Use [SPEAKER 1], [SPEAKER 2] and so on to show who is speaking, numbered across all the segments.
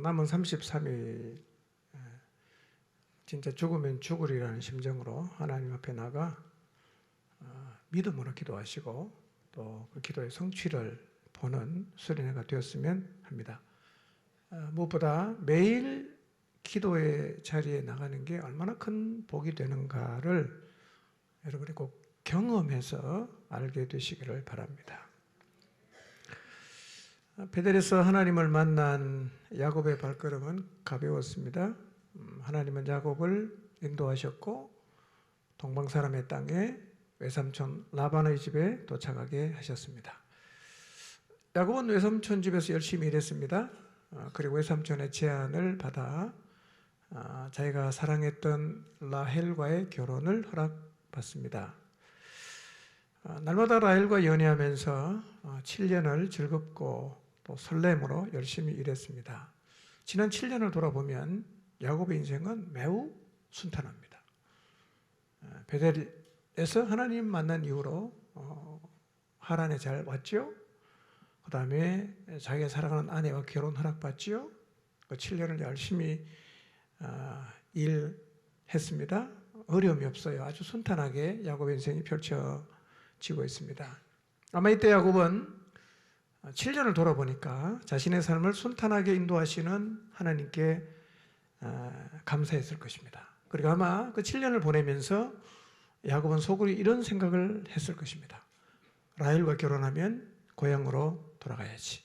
[SPEAKER 1] 남은 33일 진짜 죽으면 죽으리라는 심정으로 하나님 앞에 나가 믿음으로 기도하시고 또 그 기도의 성취를 보는 수련회가 되었으면 합니다. 무엇보다 매일 기도의 자리에 나가는 게 얼마나 큰 복이 되는가를 여러분이 꼭 경험해서 알게 되시기를 바랍니다. 베델에서 하나님을 만난 야곱의 발걸음은 가벼웠습니다. 하나님은 야곱을 인도하셨고 동방사람의 땅에 외삼촌 라반의 집에 도착하게 하셨습니다. 야곱은 외삼촌 집에서 열심히 일했습니다. 그리고 외삼촌의 제안을 받아 자기가 사랑했던 라헬과의 결혼을 허락받습니다. 날마다 라헬과 연애하면서 7년을 즐겁고 또 설렘으로 열심히 일했습니다. 지난 7년을 돌아보면 야곱의 인생은 매우 순탄합니다. 베델에서 하나님 만난 이후로 하란에 잘 왔죠. 그 다음에 자기가 사랑하는 아내와 결혼 허락받지요. 그 7년을 열심히 일했습니다. 어려움이 없어요. 아주 순탄하게 야곱의 인생이 펼쳐지고 있습니다. 아마 이때 야곱은 7년을 돌아보니까 자신의 삶을 순탄하게 인도하시는 하나님께 감사했을 것입니다. 그리고 아마 그 7년을 보내면서 야곱은 속으로 이런 생각을 했을 것입니다. 라헬과 결혼하면 고향으로 돌아가야지.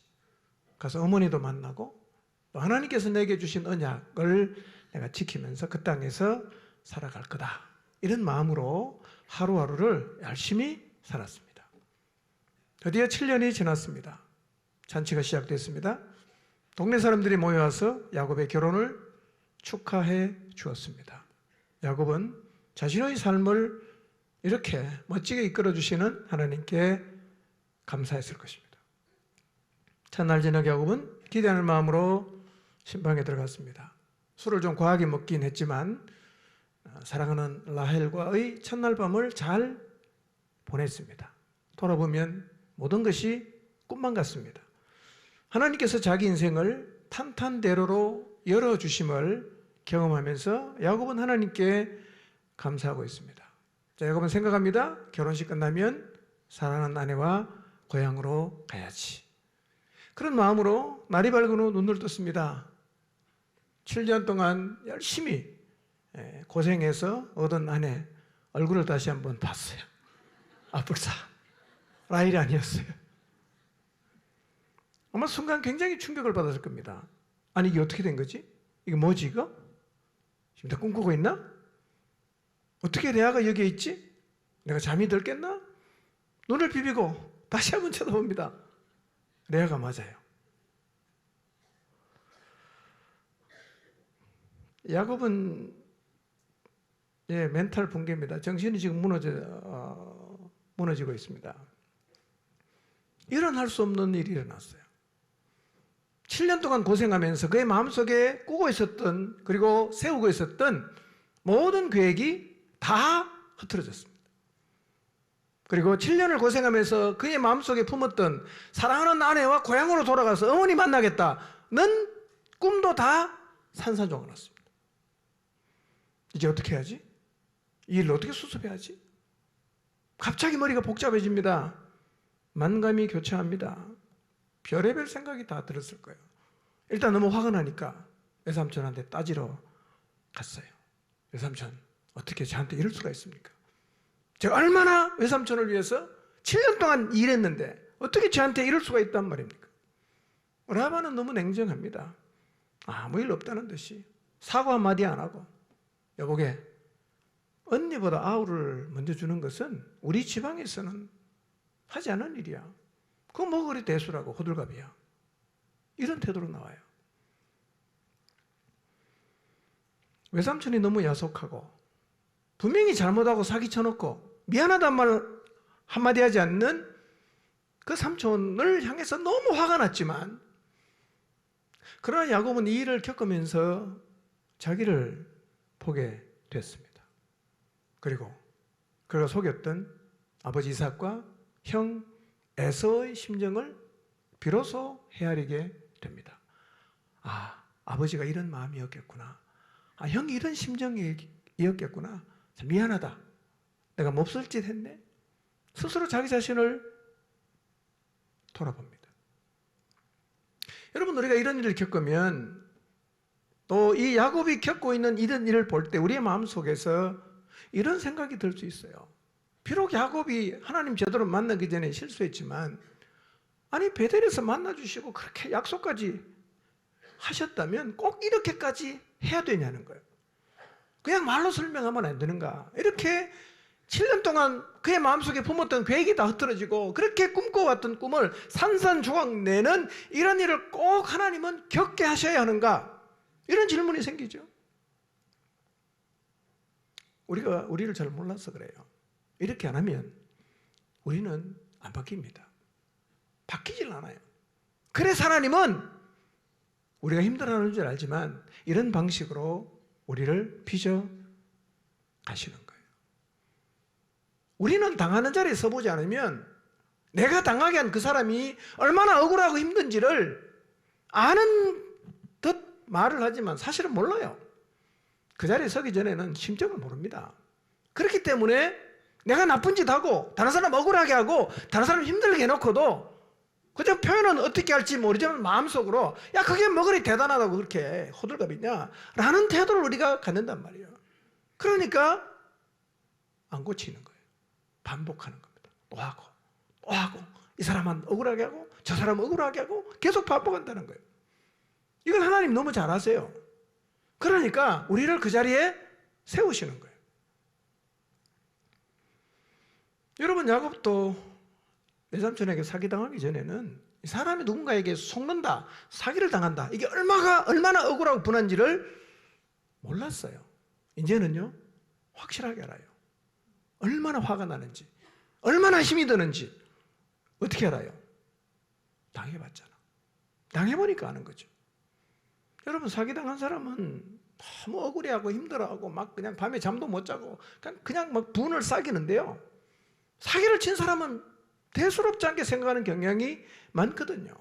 [SPEAKER 1] 가서 어머니도 만나고 또 하나님께서 내게 주신 언약을 내가 지키면서 그 땅에서 살아갈 거다. 이런 마음으로 하루하루를 열심히 살았습니다. 드디어 7년이 지났습니다. 잔치가 시작됐습니다. 동네 사람들이 모여와서 야곱의 결혼을 축하해 주었습니다. 야곱은 자신의 삶을 이렇게 멋지게 이끌어 주시는 하나님께 감사했을 것입니다. 첫날 저녁 야곱은 기대하는 마음으로 신방에 들어갔습니다. 술을 좀 과하게 먹긴 했지만 사랑하는 라헬과의 첫날 밤을 잘 보냈습니다. 돌아보면 모든 것이 꿈만 같습니다. 하나님께서 자기 인생을 탄탄대로로 열어주심을 경험하면서 야곱은 하나님께 감사하고 있습니다. 자, 야곱은 생각합니다. 결혼식 끝나면 사랑하는 아내와 고향으로 가야지. 그런 마음으로 날이 밝은 후 눈을 떴습니다. 7년 동안 열심히 고생해서 얻은 아내 얼굴을 다시 한번 봤어요. 불사 라헬이 아니었어요. 아마 순간 굉장히 충격을 받았을 겁니다. 아니 이게 어떻게 된 거지? 이게 뭐지 이거? 지금 나 꿈꾸고 있나? 어떻게 레아가 여기에 있지? 내가 잠이 들겠나? 눈을 비비고 다시 한번 쳐다봅니다. 레아가 맞아요. 야곱은 멘탈 붕괴입니다. 정신이 지금 무너지고 있습니다. 일어날 수 없는 일이 일어났어요. 7년 동안 고생하면서 그의 마음속에 꾸고 있었던 그리고 세우고 있었던 모든 계획이 다 흐트러졌습니다. 그리고 7년을 고생하면서 그의 마음속에 품었던 사랑하는 아내와 고향으로 돌아가서 어머니 만나겠다는 꿈도 다 산산조각 났습니다. 이제 어떻게 해야지? 이 일을 어떻게 수습해야지? 갑자기 머리가 복잡해집니다. 만감이 교차합니다. 별의별 생각이 다 들었을 거예요. 일단 너무 화가 나니까 외삼촌한테 따지러 갔어요. 외삼촌, 어떻게 저한테 이럴 수가 있습니까? 제가 얼마나 외삼촌을 위해서 7년 동안 일했는데 어떻게 저한테 이럴 수가 있단 말입니까? 라반은 너무 냉정합니다. 아무 일 없다는 듯이 사과 한마디 안 하고 여보게 언니보다 아우를 먼저 주는 것은 우리 지방에서는 하지 않은 일이야. 그거 뭐 그리 대수라고 호들갑이야. 이런 태도로 나와요. 외삼촌이 너무 야속하고 분명히 잘못하고 사기쳐놓고 미안하단 말 한마디 하지 않는 그 삼촌을 향해서 너무 화가 났지만 그러나 야곱은 이 일을 겪으면서 자기를 보게 됐습니다. 그리고 그가 속였던 아버지 이삭과 형 에서의 심정을 비로소 헤아리게 됩니다. 아버지가 이런 마음이었겠구나. 아, 형이 이런 심정이었겠구나. 미안하다. 내가 몹쓸 짓 했네. 스스로 자기 자신을 돌아봅니다. 여러분, 우리가 이런 일을 겪으면 또 이 야곱이 겪고 있는 이런 일을 볼 때 우리의 마음속에서 이런 생각이 들 수 있어요. 비록 야곱이 하나님 제대로 만나기 전에 실수했지만, 아니 베델에서 만나주시고 그렇게 약속까지 하셨다면 꼭 이렇게까지 해야 되냐는 거예요. 그냥 말로 설명하면 안 되는가? 이렇게 7년 동안 그의 마음속에 품었던 계획이 다 흐트러지고 그렇게 꿈꿔왔던 꿈을 산산조각 내는 이런 일을 꼭 하나님은 겪게 하셔야 하는가? 이런 질문이 생기죠. 우리가 우리를 잘 몰라서 그래요. 이렇게 안 하면 우리는 안 바뀝니다. 바뀌질 않아요. 그래서 하나님은 우리가 힘들어하는 줄 알지만 이런 방식으로 우리를 빚어 가시는 거예요. 우리는 당하는 자리에 서보지 않으면 내가 당하게 한 그 사람이 얼마나 억울하고 힘든지를 아는 듯 말을 하지만 사실은 몰라요. 그 자리에 서기 전에는 심정을 모릅니다. 그렇기 때문에 내가 나쁜 짓 하고 다른 사람 억울하게 하고 다른 사람 힘들게 해놓고도 그저 표현은 어떻게 할지 모르지만 마음속으로 야 그게 뭐 그리 대단하다고 그렇게 호들갑 있냐 라는 태도를 우리가 갖는단 말이에요. 그러니까 안 고치는 거예요. 반복하는 겁니다. 또 하고 또 하고 이 사람은 억울하게 하고 저 사람은 억울하게 하고 계속 반복한다는 거예요. 이건 하나님 너무 잘 아세요. 그러니까 우리를 그 자리에 세우시는 거예요. 여러분, 야곱도 외삼촌에게 사기당하기 전에는 사람이 누군가에게 속는다, 사기를 당한다, 이게 얼마나 억울하고 분한지를 몰랐어요. 이제는요 확실하게 알아요. 얼마나 화가 나는지, 얼마나 힘이 드는지. 어떻게 알아요? 당해봤잖아. 당해보니까 아는 거죠. 여러분, 사기당한 사람은 너무 억울해하고 힘들어하고 막 그냥 밤에 잠도 못 자고 그냥 막 분을 싸기는데요, 사기를 친 사람은 대수롭지 않게 생각하는 경향이 많거든요.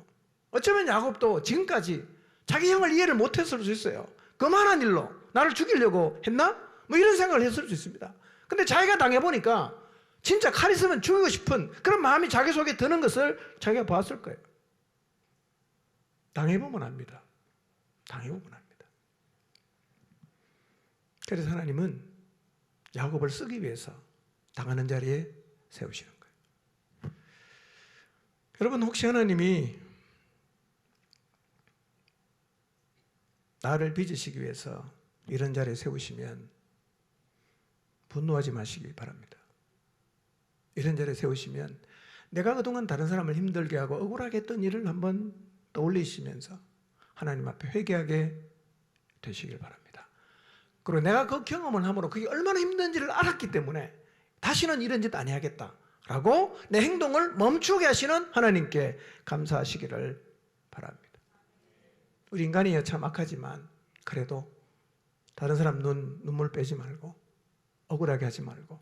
[SPEAKER 1] 어쩌면 야곱도 지금까지 자기 형을 이해를 못했을 수 있어요. 그만한 일로 나를 죽이려고 했나? 뭐 이런 생각을 했을 수 있습니다. 근데 자기가 당해보니까 진짜 칼 있으면 죽이고 싶은 그런 마음이 자기 속에 드는 것을 자기가 봤을 거예요. 당해보면 압니다. 당해보면 압니다. 그래서 하나님은 야곱을 쓰기 위해서 당하는 자리에 세우시는 거예요. 여러분, 혹시 하나님이 나를 빚으시기 위해서 이런 자리에 세우시면 분노하지 마시기 바랍니다. 이런 자리에 세우시면 내가 그동안 다른 사람을 힘들게 하고 억울하게 했던 일을 한번 떠올리시면서 하나님 앞에 회개하게 되시길 바랍니다. 그리고 내가 그 경험을 함으로 그게 얼마나 힘든지를 알았기 때문에 다시는 이런 짓 안 해야겠다 라고 내 행동을 멈추게 하시는 하나님께 감사하시기를 바랍니다. 우리 인간이 참 악하지만 그래도 다른 사람 눈물 빼지 말고 억울하게 하지 말고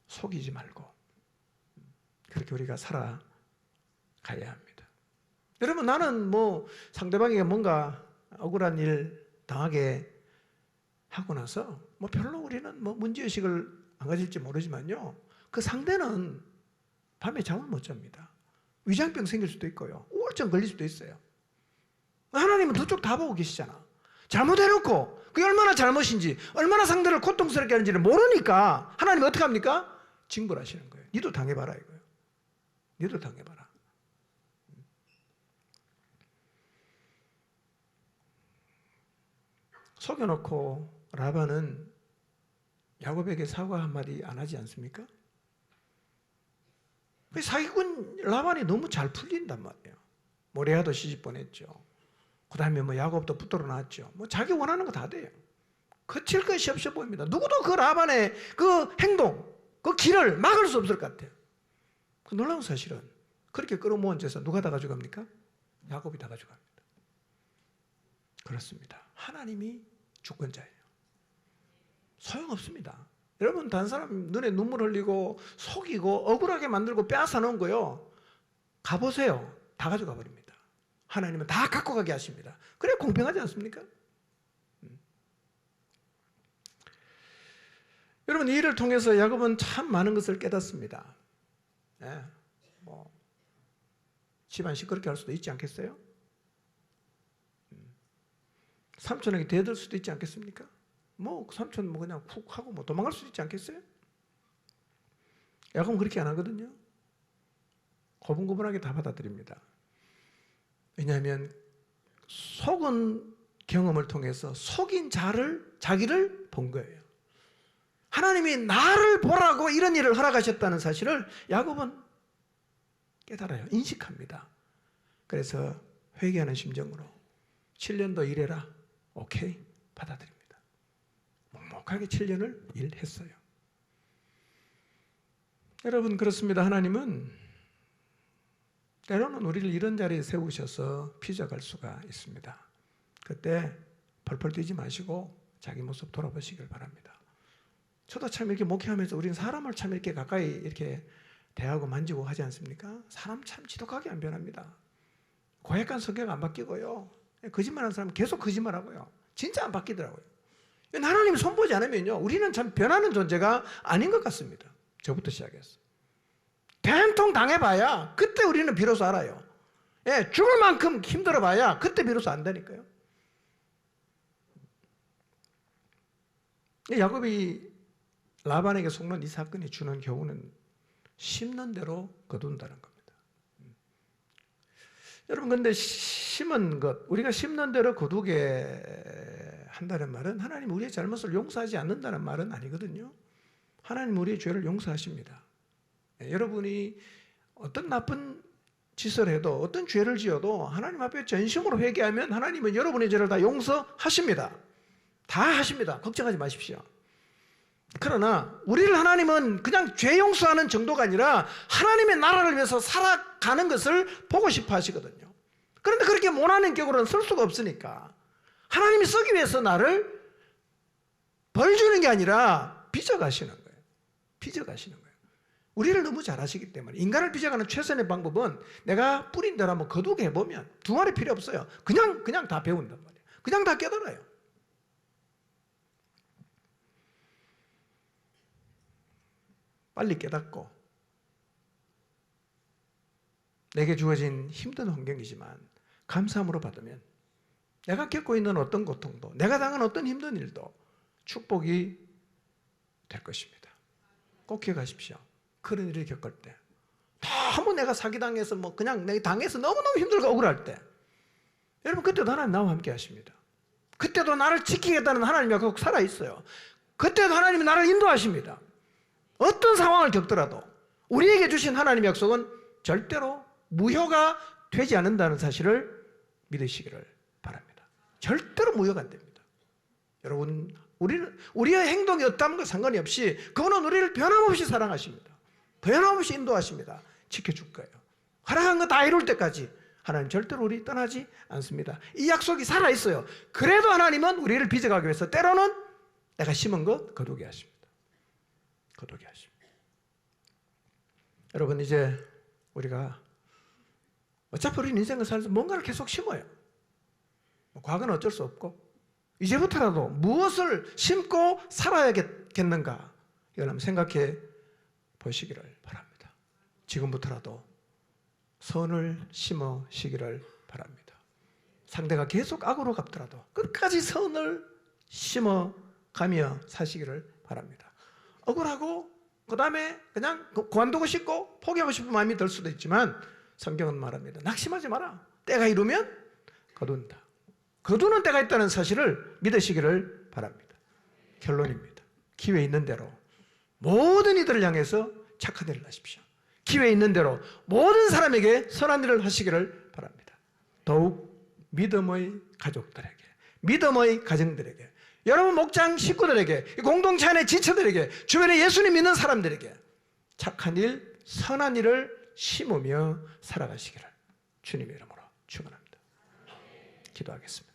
[SPEAKER 1] 속이지 말고 그렇게 우리가 살아가야 합니다. 여러분, 나는 뭐 상대방에게 뭔가 억울한 일 당하게 하고 나서 뭐 별로 우리는 뭐 문제의식을 안 가질지 모르지만요, 그 상대는 밤에 잠을 못 잡니다. 위장병 생길 수도 있고요, 우울증 걸릴 수도 있어요. 하나님은 두 쪽 다 보고 계시잖아. 잘못해놓고 그게 얼마나 잘못인지, 얼마나 상대를 고통스럽게 하는지를 모르니까 하나님은 어떻게 합니까? 징벌하시는 거예요. 니도 당해봐라 이거예요. 니도 당해봐라. 속여놓고 라반은 야곱에게 사과 한마디 안 하지 않습니까? 사기꾼 라반이 너무 잘 풀린단 말이에요. 뭐 레아도 시집 보냈죠. 그 다음에 뭐 야곱도 붙들어 놨죠. 뭐 자기 원하는 거 다 돼요. 거칠 것이 없어 보입니다. 누구도 그 라반의 그 행동, 그 길을 막을 수 없을 것 같아요. 그 놀라운 사실은 그렇게 끌어모은 재산 누가 다 가져갑니까? 야곱이 다 가져갑니다. 그렇습니다. 하나님이 주권자예요. 소용없습니다. 여러분, 다른 사람 눈에 눈물 흘리고 속이고 억울하게 만들고 빼앗아 놓은 거요, 가보세요. 다 가져가 버립니다. 하나님은 다 갖고 가게 하십니다. 그래 공평하지 않습니까? 여러분, 이 일을 통해서 야곱은 참 많은 것을 깨닫습니다. 집안 시끄럽게 할 수도 있지 않겠어요? 삼촌에게 대들 수도 있지 않겠습니까? 삼촌 그냥 훅 하고 도망갈 수도 있지 않겠어요? 야곱은 그렇게 안 하거든요. 고분고분하게 다 받아들입니다. 왜냐하면 속은 경험을 통해서 속인 자기를 본 거예요. 하나님이 나를 보라고 이런 일을 허락하셨다는 사실을 야곱은 깨달아요. 인식합니다. 그래서 회개하는 심정으로 7년도 일해라. 오케이, 받아들입니다. 묵묵하게 7년을 일했어요. 여러분, 그렇습니다. 하나님은 때로는 우리를 이런 자리에 세우셔서 빚어갈 수가 있습니다. 그때 펄펄 뛰지 마시고 자기 모습 돌아보시길 바랍니다. 저도 참 이렇게 목회하면서 우리는 사람을 참 이렇게 가까이 이렇게 대하고 만지고 하지 않습니까? 사람 참 지독하게 안 변합니다. 고약한 성격 안 바뀌고요. 거짓말하는 사람 계속 거짓말하고요. 진짜 안 바뀌더라고요. 하나님이 손보지 않으면요, 우리는 참 변하는 존재가 아닌 것 같습니다. 저부터 시작해서. 된통 당해봐야 그때 우리는 비로소 알아요. 죽을 만큼 힘들어봐야 그때 비로소 안다니까요. 야곱이 라반에게 속는 이 사건이 주는 교훈은 심는 대로 거둔다는 겁니다. 여러분, 근데 심은 것, 우리가 심는 대로 거두게 한다는 말은 하나님 우리의 잘못을 용서하지 않는다는 말은 아니거든요. 하나님 우리의 죄를 용서하십니다. 여러분이 어떤 나쁜 짓을 해도, 어떤 죄를 지어도 하나님 앞에 전심으로 회개하면 하나님은 여러분의 죄를 다 용서하십니다. 다 하십니다. 걱정하지 마십시오. 그러나 우리를 하나님은 그냥 죄 용서하는 정도가 아니라 하나님의 나라를 위해서 살아가는 것을 보고 싶어 하시거든요. 그런데 그렇게 못하는 격으로는 쓸 수가 없으니까 하나님이 쓰기 위해서 나를 벌 주는 게 아니라 빚어가시는 거예요. 빚어가시는 거예요. 우리를 너무 잘 아시기 때문에 인간을 빚어가는 최선의 방법은 내가 뿌린 대로 한번 거두게 해보면 둥아리 필요 없어요. 그냥 다 배운단 말이에요. 그냥 다 깨달아요. 빨리 깨닫고 내게 주어진 힘든 환경이지만 감사함으로 받으면 내가 겪고 있는 어떤 고통도, 내가 당한 어떤 힘든 일도 축복이 될 것입니다. 꼭 기억하십시오. 그런 일을 겪을 때, 너무 내가 사기당해서 그냥 내가 당해서 너무너무 힘들고 억울할 때, 여러분, 그때도 하나님 나와 함께 하십니다. 그때도 나를 지키겠다는 하나님이 꼭 살아있어요. 그때도 하나님이 나를 인도하십니다. 어떤 상황을 겪더라도 우리에게 주신 하나님의 약속은 절대로 무효가 되지 않는다는 사실을 믿으시기를 바랍니다. 절대로 무효가 안 됩니다. 여러분, 우리의 행동이 어떠한 것 상관이 없이 그분은 우리를 변함없이 사랑하십니다. 변함없이 인도하십니다. 지켜줄 거예요. 허락한 거 다 이룰 때까지 하나님 절대로 우리 떠나지 않습니다. 이 약속이 살아있어요. 그래도 하나님은 우리를 빚어가기 위해서 때로는 내가 심은 것 거두게 하십니다. 거두게 하십니다. 여러분, 이제 우리가 어차피 우리 인생을 살면서 뭔가를 계속 심어요. 과거는 어쩔 수 없고 이제부터라도 무엇을 심고 살아야겠는가, 이걸 한번 생각해 보시기를 바랍니다. 지금부터라도 선을 심으시기를 바랍니다. 상대가 계속 악으로 갚더라도 끝까지 선을 심어가며 사시기를 바랍니다. 억울하고 그 다음에 그냥 그만두고 싶고 포기하고 싶은 마음이 들 수도 있지만 성경은 말합니다. 낙심하지 마라. 때가 이르면 거둔다. 거두는 때가 있다는 사실을 믿으시기를 바랍니다. 결론입니다. 기회 있는 대로 모든 이들을 향해서 착한 일을 하십시오. 기회 있는 대로 모든 사람에게 선한 일을 하시기를 바랍니다. 더욱 믿음의 가족들에게, 믿음의 가정들에게, 여러분 목장 식구들에게, 공동체 안의 지체들에게, 주변에 예수님 믿는 사람들에게 착한 일, 선한 일을 심으며 살아가시기를 주님의 이름으로 축원합니다. 기도하겠습니다.